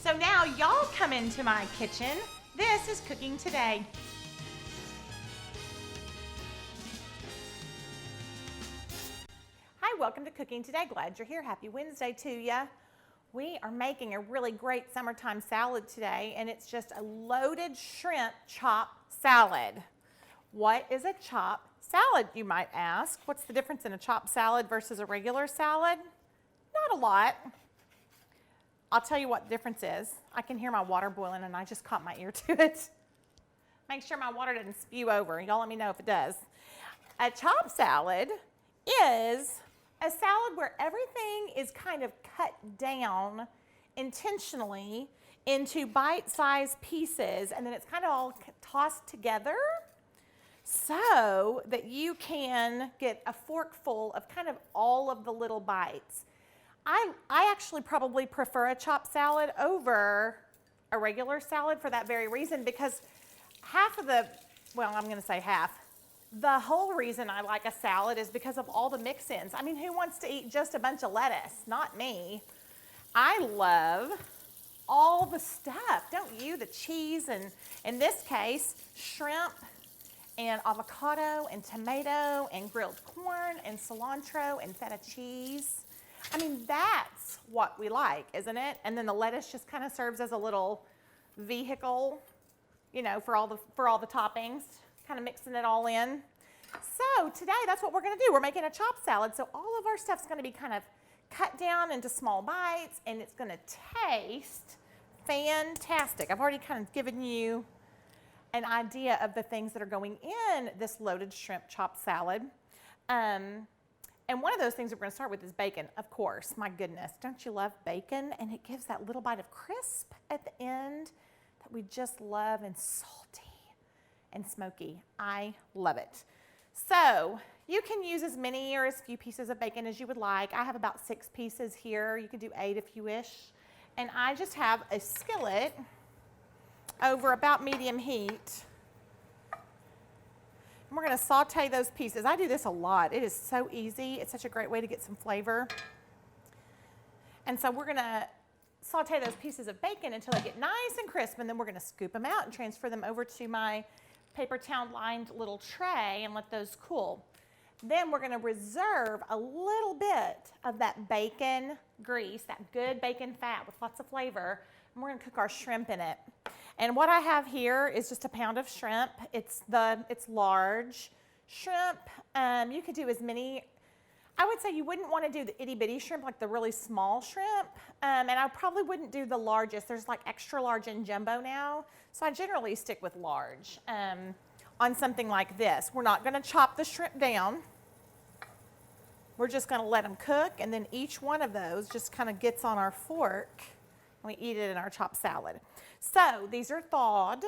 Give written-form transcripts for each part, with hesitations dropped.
So now y'all come into my kitchen. This is Cooking Today. Hi, welcome to Cooking Today. Glad you're here. Happy Wednesday to you. We are making a really great summertime salad today, and it's just a loaded shrimp chop salad. What is a chop salad, you might ask? What's the difference in a chop salad versus a regular salad? Not a lot. I'll tell you what the difference is. I can hear my water boiling and I just caught my ear to it. Make sure my water doesn't spew over. Y'all let me know if it does. A chop salad is a salad where everything is kind of cut down intentionally into bite-sized pieces, and then it's kind of all tossed together so that you can get a forkful of kind of all of the little bites. I actually probably prefer a chopped salad over a regular salad for that very reason, because half of the, well, I'm gonna say half, the whole reason I like a salad is because of all the mix-ins. I mean, who wants to eat just a bunch of lettuce? Not me. I love all the stuff, don't you? The cheese, and in this case, shrimp and avocado and tomato and grilled corn and cilantro and feta cheese. I mean, that's what we like, isn't it? And then the lettuce just kind of serves as a little vehicle, you know, for all the toppings, kind of mixing it all in. So today, that's what we're going to do. We're making a chopped salad, so all of our stuff's going to be kind of cut down into small bites, and it's going to taste fantastic. I've already kind of given you an idea of the things that are going in this loaded shrimp chopped salad. And one of those things that we're going to start with is bacon, of course. My goodness, don't you love bacon? And it gives that little bite of crisp at the end that we just love, and salty and smoky. I love it. So you can use as many or as few pieces of bacon as you would like. I have about 6 pieces here. You could do 8 if you wish. And I just have a skillet over about medium heat. And we're going to saute those pieces. I do this a lot. It is so easy. It's such a great way to get some flavor. And so we're going to saute those pieces of bacon until they get nice and crisp, and then we're going to scoop them out and transfer them over to my paper towel lined little tray and let those cool. Then we're going to reserve a little bit of that bacon grease, that good bacon fat with lots of flavor, and we're going to cook our shrimp in it. And what I have here is just a pound of shrimp. It's large shrimp. You could do as many. I would say you wouldn't want to do the itty bitty shrimp, like the really small shrimp. And I probably wouldn't do the largest. There's like extra large and jumbo now. So I generally stick with large on something like this. We're not going to chop the shrimp down. We're just going to let them cook, and then each one of those just kind of gets on our fork, and we eat it in our chopped salad. So these are thawed,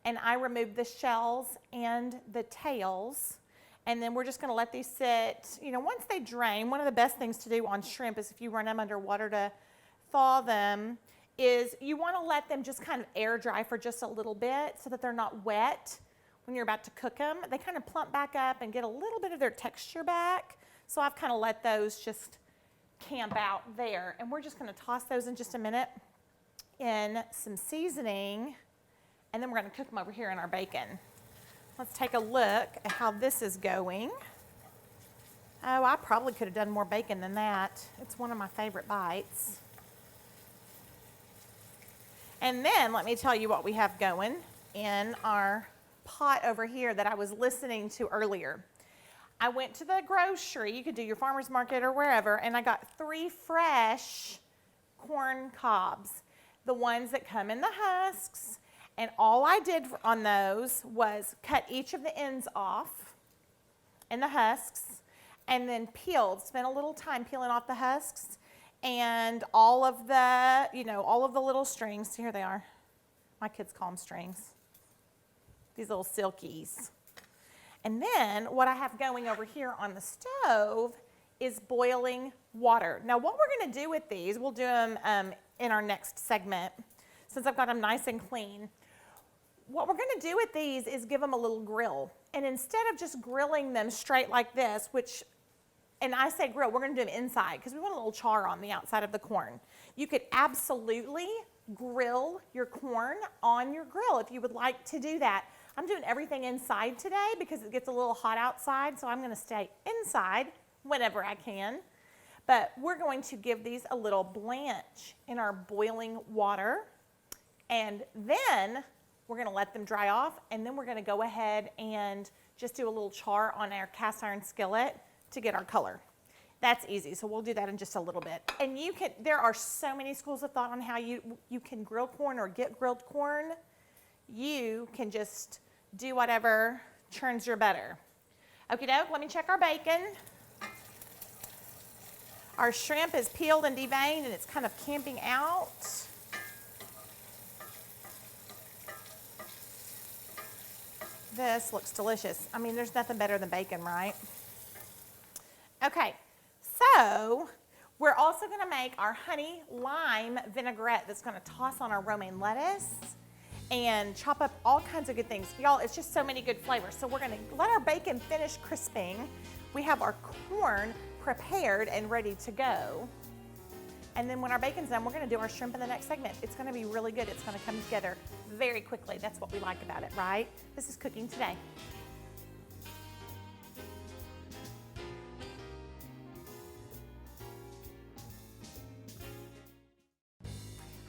and I removed the shells and the tails, and then we're just going to let these sit. You know, once they drain, one of the best things to do on shrimp is if you run them under water to thaw them, is you want to let them just kind of air dry for just a little bit so that they're not wet when you're about to cook them. They kind of plump back up and get a little bit of their texture back. So I've kind of let those just camp out there, and we're just going to toss those in just a minute in some seasoning, and then we're going to cook them over here in our bacon. Let's take a look at how this is going. Oh, I probably could have done more bacon than that. It's one of my favorite bites. And then let me tell you what we have going in our pot over here that I was listening to earlier. I went to the grocery, you could do your farmer's market or wherever, and I got 3 fresh corn cobs, the ones that come in the husks, and all I did on those was cut each of the ends off in the husks, and then peeled, spent a little time peeling off the husks, and all of the, you know, all of the little strings. Here they are. My kids call them strings. These little silkies. And then what I have going over here on the stove is boiling water. Now what we're going to do with these, we'll do them in our next segment since I've got them nice and clean. What we're going to do with these is give them a little grill. And instead of just grilling them straight like this, which, and I say grill, we're going to do them inside because we want a little char on the outside of the corn. You could absolutely grill your corn on your grill if you would like to do that. I'm doing everything inside today because it gets a little hot outside, so I'm going to stay inside whenever I can. But we're going to give these a little blanch in our boiling water, and then we're going to let them dry off, and then we're going to go ahead and just do a little char on our cast iron skillet to get our color. That's easy, so we'll do that in just a little bit. And there are so many schools of thought on how you can grill corn or get grilled corn. You can just do whatever churns your butter. Okie doke, let me check our bacon. Our shrimp is peeled and deveined, and it's kind of camping out. This looks delicious. I mean, there's nothing better than bacon, right? Okay, so we're also gonna make our honey lime vinaigrette that's gonna toss on our romaine lettuce and chop up all kinds of good things. Y'all, it's just so many good flavors. So we're gonna let our bacon finish crisping. We have our corn prepared and ready to go. And then when our bacon's done, we're gonna do our shrimp in the next segment. It's gonna be really good. It's gonna come together very quickly. That's what we like about it, right? This is Cooking Today.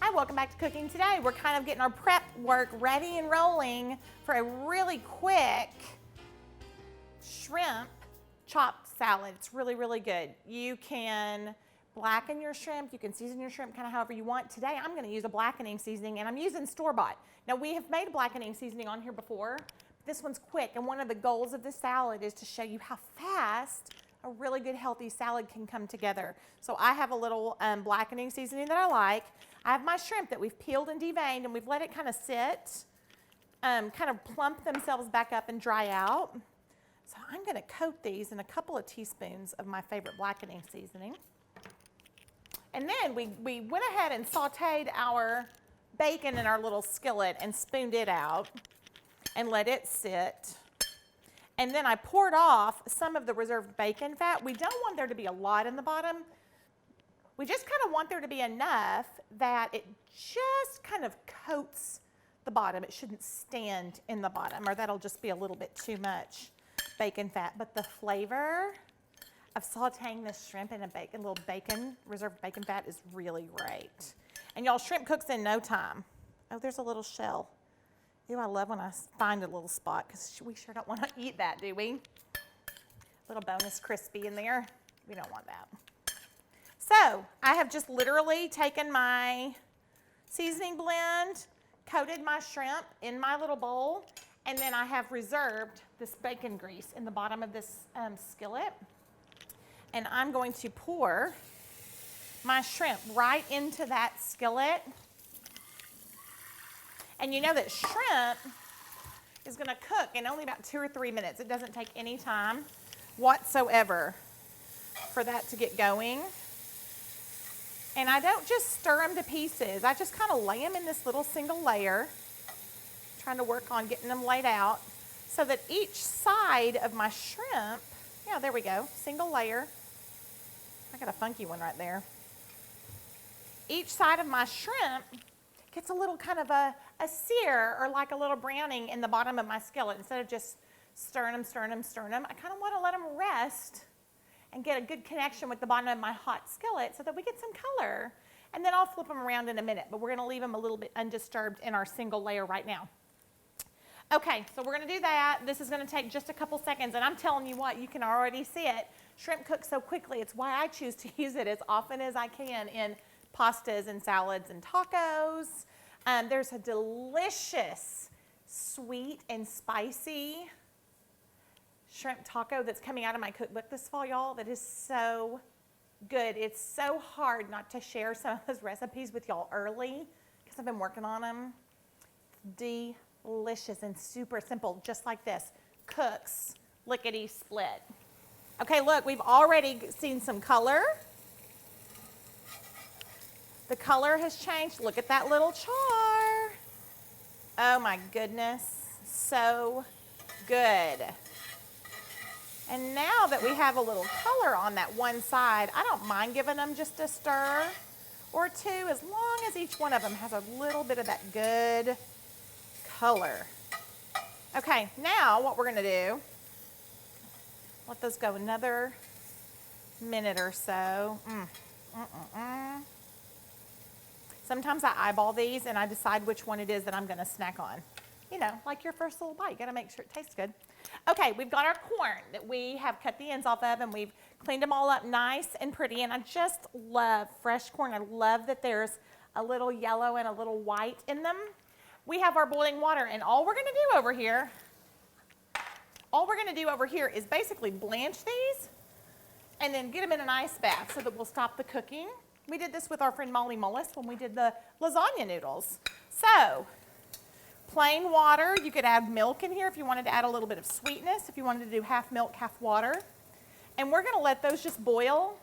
Hi, welcome back to Cooking Today. We're kind of getting our prep work ready and rolling for a really quick shrimp chopped salad. It's really, really good. You can blacken your shrimp. You can season your shrimp kind of however you want. Today, I'm going to use a blackening seasoning, and I'm using store-bought. Now, we have made blackening seasoning on here before. This one's quick, and one of the goals of this salad is to show you how fast a really good, healthy salad can come together. So I have a little blackening seasoning that I like. I have my shrimp that we've peeled and deveined, and we've let it kind of sit, kind of plump themselves back up and dry out. So I'm going to coat these in a couple of teaspoons of my favorite blackening seasoning. And then we went ahead and sauteed our bacon in our little skillet and spooned it out and let it sit. And then I poured off some of the reserved bacon fat. We don't want there to be a lot in the bottom. We just kind of want there to be enough that it just kind of coats the bottom. It shouldn't stand in the bottom, or that'll just be a little bit too much bacon fat. But the flavor of sauteing this shrimp in a little reserved bacon fat is really great. And y'all, shrimp cooks in no time. Oh, there's a little shell. Ew, I love when I find a little spot because we sure don't want to eat that, do we? Little bonus crispy in there. We don't want that. So I have just literally taken my seasoning blend, coated my shrimp in my little bowl, and then I have reserved this bacon grease in the bottom of this skillet. And I'm going to pour my shrimp right into that skillet. And you know that shrimp is going to cook in only about 2 or 3 minutes. It doesn't take any time whatsoever for that to get going. And I don't just stir them to pieces. I just kind of lay them in this little single layer, trying to work on getting them laid out so that each side of my shrimp, yeah, there we go, single layer. I got a funky one right there. Each side of my shrimp gets a little kind of a sear or like a little browning in the bottom of my skillet. Instead of just stirring them, I kind of want to let them rest and get a good connection with the bottom of my hot skillet so that we get some color. And then I'll flip them around in a minute, but we're going to leave them a little bit undisturbed in our single layer right now. Okay, so we're going to do that. This is going to take just a couple seconds, and I'm telling you what, you can already see it. Shrimp cooks so quickly. It's why I choose to use it as often as I can in pastas and salads and tacos. There's a delicious, sweet and spicy shrimp taco that's coming out of my cookbook this fall, y'all, that is so good. It's so hard not to share some of those recipes with y'all early because I've been working on them. Delicious and super simple, just like this. Cooks lickety split. Okay, look, we've already seen some color. The color has changed. Look at that little char. Oh my goodness, so good. And now that we have a little color on that one side, I don't mind giving them just a stir or two, as long as each one of them has a little bit of that good color. Okay, now what we're gonna do, let those go another minute or so. Sometimes I eyeball these and I decide which one it is that I'm gonna snack on. You know, like your first little bite, you gotta make sure it tastes good. Okay, we've got our corn that we have cut the ends off of, and we've cleaned them all up nice and pretty, and I just love fresh corn. I love that there's a little yellow and a little white in them. We have our boiling water, and all we're gonna do over here is basically blanch these and then get them in an ice bath so that we'll stop the cooking. We did this with our friend Molly Mullis when we did the lasagna noodles. So, plain water, you could add milk in here if you wanted to add a little bit of sweetness, if you wanted to do half milk, half water. And we're gonna let those just boil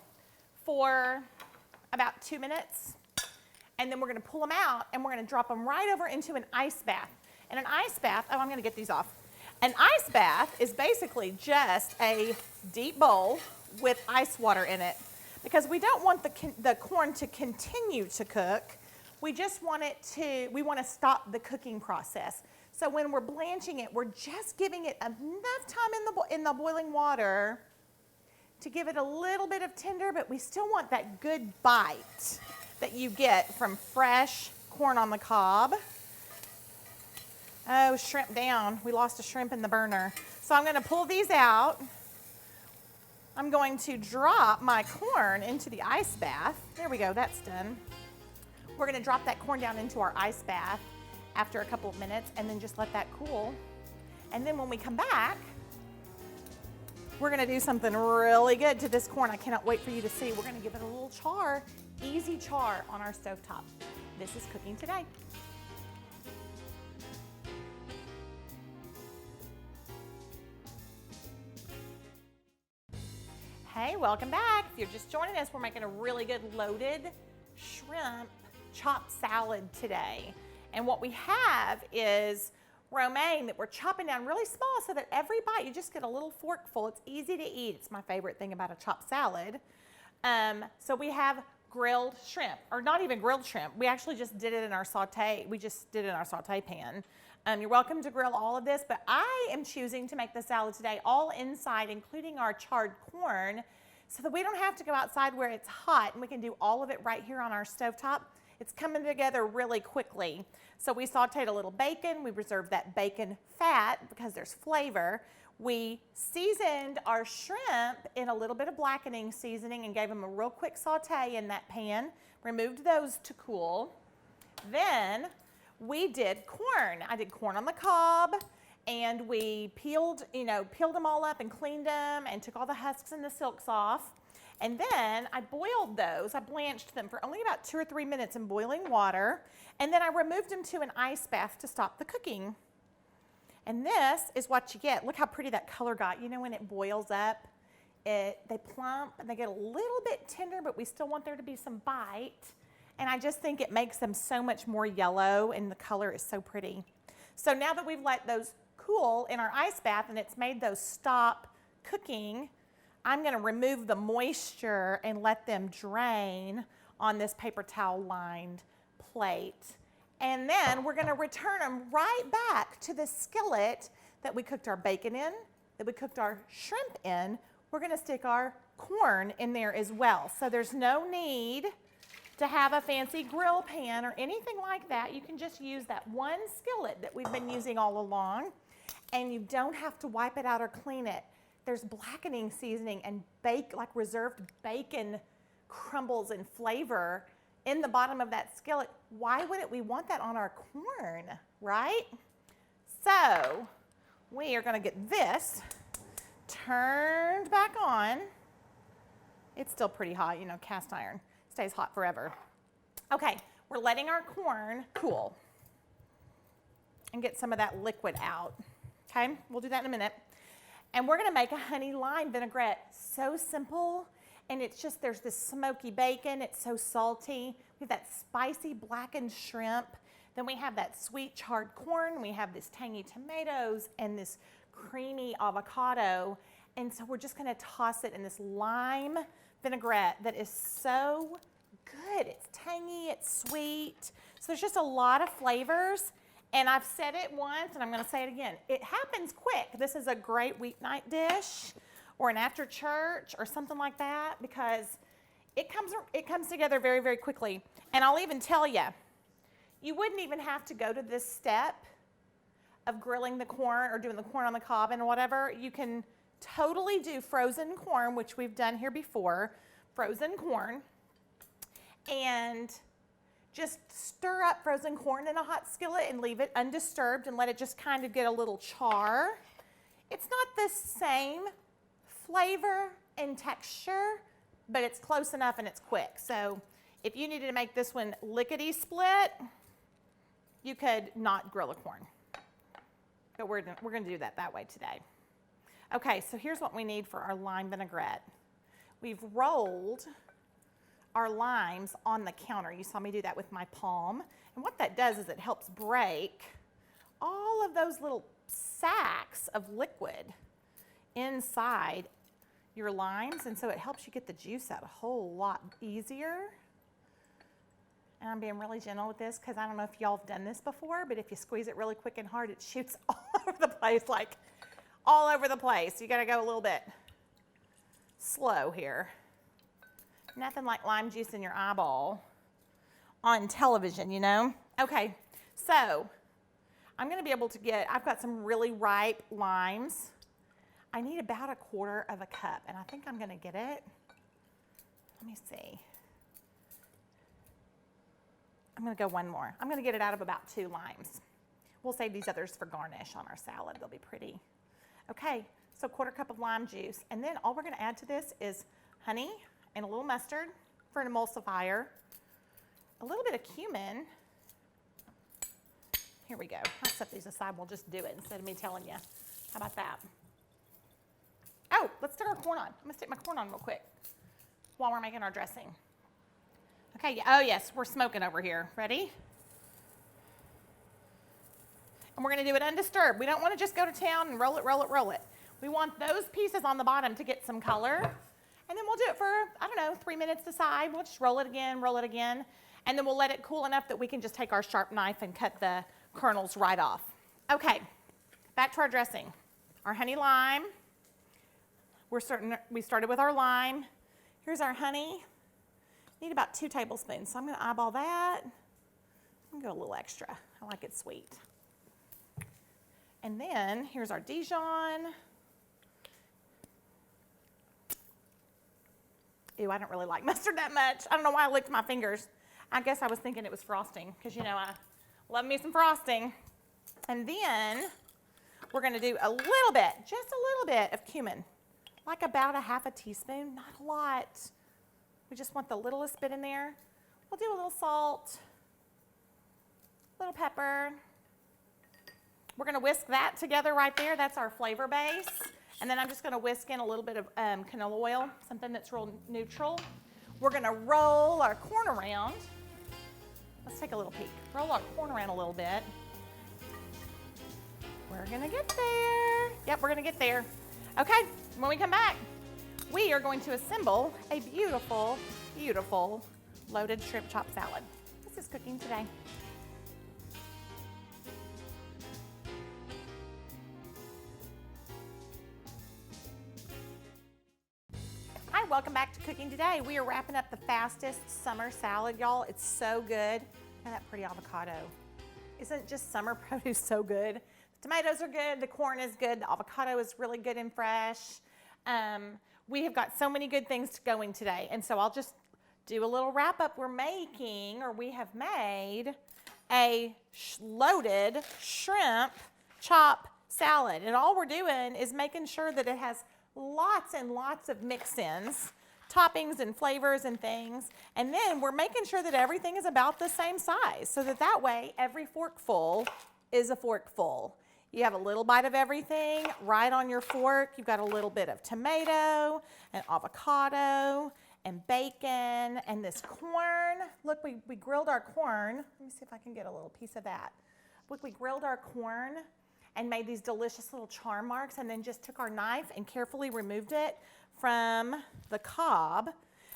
for about 2 minutes. And then we're gonna pull them out and we're gonna drop them right over into an ice bath. And an ice bath, oh, I'm gonna get these off. An ice bath is basically just a deep bowl with ice water in it, because we don't want the corn to continue to cook. We just want we want to stop the cooking process. So when we're blanching it, we're just giving it enough time in the boiling water to give it a little bit of tender, but we still want that good bite that you get from fresh corn on the cob. Oh, shrimp down. We lost a shrimp in the burner. So I'm going to pull these out. I'm going to drop my corn into the ice bath. There we go, that's done. We're gonna drop that corn down into our ice bath after a couple of minutes and then just let that cool. And then when we come back, we're gonna do something really good to this corn. I cannot wait for you to see. We're gonna give it a little char, easy char on our stovetop. This is cooking today. Hey, welcome back. If you're just joining us, we're making a really good loaded shrimp chopped salad today. And what we have is romaine that we're chopping down really small so that every bite you just get a little forkful. It's easy to eat. It's my favorite thing about a chopped salad. So we have grilled shrimp, or not even grilled shrimp. We actually just did it in our saute. We just did it in our saute pan. You're welcome to grill all of this, but I am choosing to make the salad today all inside, including our charred corn, so that we don't have to go outside where it's hot, and we can do all of it right here on our stovetop. It's coming together really quickly. So we sauteed a little bacon. We reserved that bacon fat because there's flavor. We seasoned our shrimp in a little bit of blackening seasoning and gave them a real quick saute in that pan. Removed those to cool. Then we did corn. I did corn on the cob, and we peeled them all up and cleaned them and took all the husks and the silks off. And then I boiled those. I blanched them for only about 2 or 3 minutes in boiling water. And then I removed them to an ice bath to stop the cooking. And this is what you get. Look how pretty that color got. You know, when it boils up, they plump and they get a little bit tender, but we still want there to be some bite. And I just think it makes them so much more yellow, and the color is so pretty. So now that we've let those cool in our ice bath and it's made those stop cooking, I'm going to remove the moisture and let them drain on this paper towel lined plate. And then we're going to return them right back to the skillet that we cooked our bacon in, that we cooked our shrimp in. We're going to stick our corn in there as well. So there's no need to have a fancy grill pan or anything like that. You can just use that one skillet that we've been using all along, and you don't have to wipe it out or clean it. There's blackening seasoning and reserved bacon crumbles and flavor in the bottom of that skillet. Why wouldn't we want that on our corn, right? So we are going to get this turned back on. It's still pretty hot, you know, cast iron stays hot forever. Okay, we're letting our corn cool and get some of that liquid out. Okay, we'll do that in a minute. And we're gonna make a honey lime vinaigrette. So simple, and it's just, there's this smoky bacon, it's so salty. We have that spicy blackened shrimp. Then we have that sweet charred corn. We have this tangy tomatoes and this creamy avocado. And so we're just gonna toss it in this lime vinaigrette that is so good. It's tangy, it's sweet. So there's just a lot of flavors. And I've said it once, and I'm gonna say it again. It happens quick. This is a great weeknight dish or an after church or something like that because it comes together very, very quickly. And I'll even tell you, you wouldn't even have to go to this step of grilling the corn or doing the corn on the cob and whatever. You can totally do frozen corn, which we've done here before, frozen corn, and just stir up frozen corn in a hot skillet and leave it undisturbed and let it just kind of get a little char. It's not the same flavor and texture, but it's close enough and it's quick. So if you needed to make this one lickety split, you could not grill the corn. But we're gonna do that way today. Okay, so here's what we need for our lime vinaigrette. We've rolled our limes on the counter. You saw me do that with my palm. And what that does is it helps break all of those little sacks of liquid inside your limes. And so it helps you get the juice out a whole lot easier. And I'm being really gentle with this because I don't know if y'all have done this before, but if you squeeze it really quick and hard, it shoots all over the place, like all over the place. You gotta go a little bit slow here. Nothing like lime juice in your eyeball on television, you know? Okay, so I'm gonna be able to I've got some really ripe limes. I need about 1/4 of a cup, and I think I'm gonna get it. Let me see. I'm gonna go one more. I'm gonna get it out of about 2 limes. We'll save these others for garnish on our salad. They'll be pretty. Okay, so 1/4 cup of lime juice. And then all we're gonna add to this is honey and a little mustard for an emulsifier, a little bit of cumin. Here we go. I'll set these aside. We'll just do it instead of me telling you. How about that? Oh, let's stick our corn on. I'm gonna stick my corn on real quick while we're making our dressing. Okay, oh yes, we're smoking over here. Ready? And we're gonna do it undisturbed. We don't wanna just go to town and roll it, roll it, roll it. We want those pieces on the bottom to get some color. And then we'll do it for, I don't know, 3 minutes aside. We'll just roll it again. And then we'll let it cool enough that we can just take our sharp knife and cut the kernels right off. Okay, back to our dressing. Our honey lime. We started with our lime. Here's our honey. Need about 2 tablespoons. So I'm gonna eyeball that. I'm gonna go a little extra. I like it sweet. And then here's our Dijon. Ew, I don't really like mustard that much. I don't know why I licked my fingers. I guess I was thinking it was frosting because, you know, I love me some frosting. And then we're gonna do a little bit, just a little bit of cumin, like about 1/2 teaspoon, not a lot. We just want the littlest bit in there. We'll do a little salt, a little pepper. We're gonna whisk that together right there. That's our flavor base. And then I'm just gonna whisk in a little bit of canola oil, something that's real neutral. We're gonna roll our corn around. Let's take a little peek. Roll our corn around a little bit. We're gonna get there. Yep, we're gonna get there. Okay, when we come back, we are going to assemble a beautiful, beautiful loaded shrimp chop salad. This is Cooking Today. Hi, welcome back to Cooking Today. We are wrapping up the fastest summer salad, y'all. It's so good. Look at that pretty avocado. Isn't just summer produce so good? The tomatoes are good, the corn is good, the avocado is really good and fresh. We have got so many good things going today, and so I'll just do a little wrap up. We have made a loaded shrimp chop salad, and all we're doing is making sure that it has lots and lots of mix-ins, toppings and flavors and things, and then we're making sure that everything is about the same size so that way every forkful is a forkful. You have a little bite of everything right on your fork. You've got a little bit of tomato and avocado and bacon and this corn. Look, we grilled our corn. Let me see if I can get a little piece of that. Look, we grilled our corn and made these delicious little char marks and then just took our knife and carefully removed it from the cob.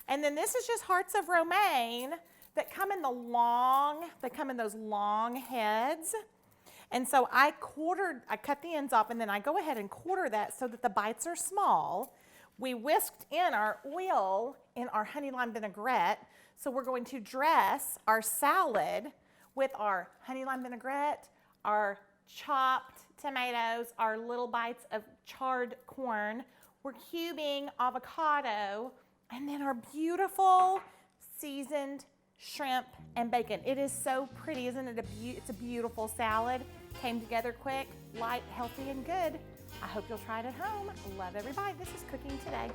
And then this is just hearts of romaine that come in those long heads. And so I cut the ends off, and then I go ahead and quarter that so that the bites are small. We whisked in our oil in our honey lime vinaigrette. So we're going to dress our salad with our honey lime vinaigrette, our chopped tomatoes, our little bites of charred corn. We're cubing avocado, and then our beautiful seasoned shrimp and bacon. It is so pretty, isn't it? It's a beautiful salad. Came together quick, light, healthy, and good. I hope you'll try it at home. Love every bite. This is Cooking Today.